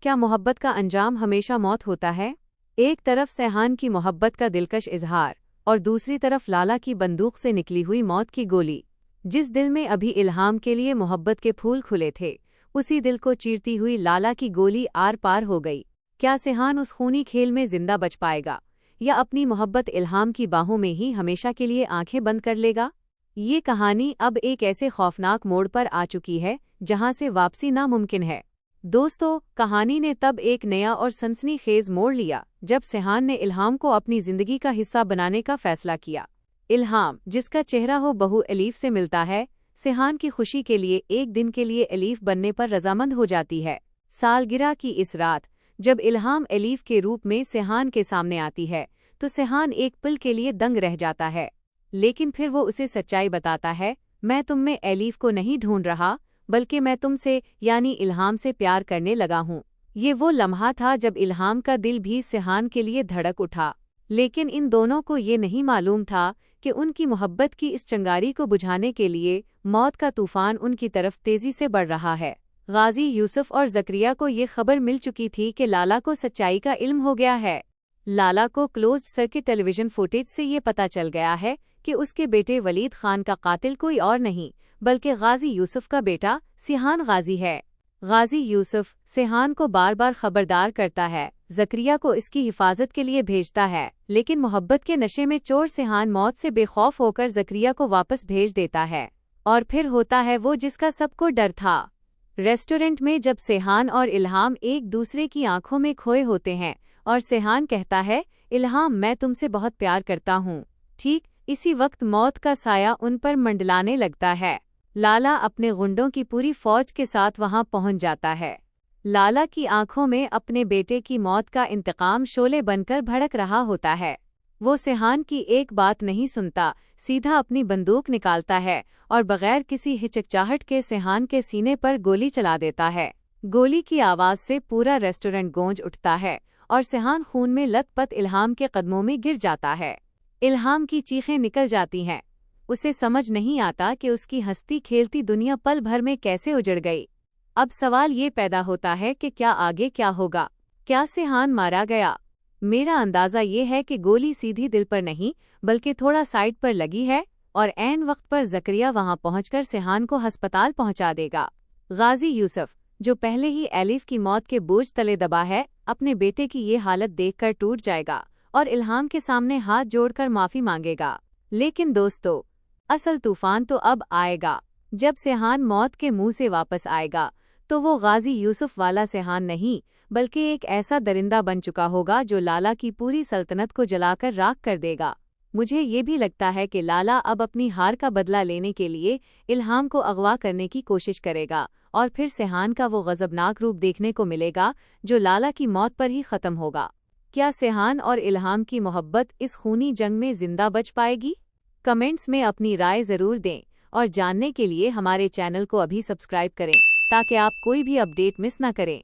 کیا محبت کا انجام ہمیشہ موت ہوتا ہے؟ ایک طرف سیحان کی محبت کا دلکش اظہار اور دوسری طرف لالا کی بندوق سے نکلی ہوئی موت کی گولی۔ جس دل میں ابھی الہام کے لیے محبت کے پھول کھلے تھے، اسی دل کو چیرتی ہوئی لالا کی گولی آر پار ہو گئی۔ کیا سیحان اس خونی کھیل میں زندہ بچ پائے گا یا اپنی محبت الہام کی باہوں میں ہی ہمیشہ کے لیے آنکھیں بند کر لے گا؟ یہ کہانی اب ایک ایسے خوفناک موڑ پر آ چکی ہے جہاں سے واپسی ناممکن ہے۔ دوستو، کہانی نے تب ایک نیا اور سنسنی خیز موڑ لیا جب سیحان نے الہام کو اپنی زندگی کا حصہ بنانے کا فیصلہ کیا۔ الہام، جس کا چہرہ ہو بہو الیف سے ملتا ہے، سیحان کی خوشی کے لیے ایک دن کے لیے الیف بننے پر رضامند ہو جاتی ہے۔ سالگرہ کی اس رات جب الہام الیف کے روپ میں سیحان کے سامنے آتی ہے تو سیحان ایک پل کے لیے دنگ رہ جاتا ہے، لیکن پھر وہ اسے سچائی بتاتا ہے، میں تم میں الیف کو نہیں ڈھونڈ رہا بلکہ میں تم سے یعنی الہام سے پیار کرنے لگا ہوں۔ یہ وہ لمحہ تھا جب الہام کا دل بھی سیحان کے لیے دھڑک اٹھا، لیکن ان دونوں کو یہ نہیں معلوم تھا کہ ان کی محبت کی اس چنگاری کو بجھانے کے لیے موت کا طوفان ان کی طرف تیزی سے بڑھ رہا ہے۔ غازی یوسف اور زکریا کو یہ خبر مل چکی تھی کہ لالا کو سچائی کا علم ہو گیا ہے۔ لالا کو کلوزڈ سرکٹ ٹیلی ویژن فوٹیج سے یہ پتہ چل گیا ہے کہ اس کے بیٹے ولید خان کا قاتل کوئی اور نہیں بلکہ غازی یوسف کا بیٹا سیحان غازی ہے۔ غازی یوسف سیحان کو بار بار خبردار کرتا ہے، زکریا کو اس کی حفاظت کے لیے بھیجتا ہے، لیکن محبت کے نشے میں چور سیحان موت سے بے خوف ہو کر زکریا کو واپس بھیج دیتا ہے، اور پھر ہوتا ہے وہ جس کا سب کو ڈر تھا۔ ریسٹورنٹ میں جب سیحان اور الہام ایک دوسرے کی آنکھوں میں کھوئے ہوتے ہیں اور سیحان کہتا ہے، الہام میں تم سے بہت پیار کرتا ہوں، ٹھیک اسی وقت موت کا سایہ ان پر منڈلانے لگتا ہے۔ لالا اپنے غنڈوں کی پوری فوج کے ساتھ وہاں پہنچ جاتا ہے۔ لالا کی آنکھوں میں اپنے بیٹے کی موت کا انتقام شعلے بن کر بھڑک رہا ہوتا ہے۔ وہ سیحان کی ایک بات نہیں سنتا، سیدھا اپنی بندوق نکالتا ہے اور بغیر کسی ہچکچاہٹ کے سیحان کے سینے پر گولی چلا دیتا ہے۔ گولی کی آواز سے پورا ریسٹورنٹ گونج اٹھتا ہے اور سیحان خون میں لت پت الہام کے قدموں میں گر جاتا ہے۔ الہام کی چیخیں نکل جاتی ہیں، اسے سمجھ نہیں آتا کہ اس کی ہنستی کھیلتی دنیا پل بھر میں کیسے اجڑ گئی۔ اب سوال یہ پیدا ہوتا ہے کہ کیا آگے کیا ہوگا؟ کیا سیحان مارا گیا؟ میرا اندازہ یہ ہے کہ گولی سیدھی دل پر نہیں بلکہ تھوڑا سائڈ پر لگی ہے اور عین وقت پر زکریا وہاں پہنچ کر سیحان کو ہسپتال پہنچا دے گا۔ غازی یوسف، جو پہلے ہی الیف کی موت کے بوجھ تلے دبا ہے، اپنے بیٹے کی یہ حالت دیکھ کر ٹوٹ جائے گا اور الہام کے سامنے ہاتھ جوڑ کر معافی مانگے گا۔ لیکن دوستو، اصل طوفان تو اب آئے گا۔ جب سیحان موت کے منہ سے واپس آئے گا تو وہ غازی یوسف والا سیحان نہیں بلکہ ایک ایسا درندہ بن چکا ہوگا جو لالا کی پوری سلطنت کو جلا کر راکھ کر دے گا۔ مجھے یہ بھی لگتا ہے کہ لالا اب اپنی ہار کا بدلہ لینے کے لیے الہام کو اغوا کرنے کی کوشش کرے گا اور پھر سیحان کا وہ غضبناک روپ دیکھنے کو ملے گا جو لالا کی موت پر ہی ختم ہوگا۔ کیا سیحان اور الہام کی محبت اس خونی جنگ میں زندہ بچ پائے گی؟ کمنٹس میں اپنی رائے ضرور دیں اور جاننے کے لیے ہمارے چینل کو ابھی سبسکرائب کریں تاکہ آپ کوئی بھی اپڈیٹ مس نہ کریں۔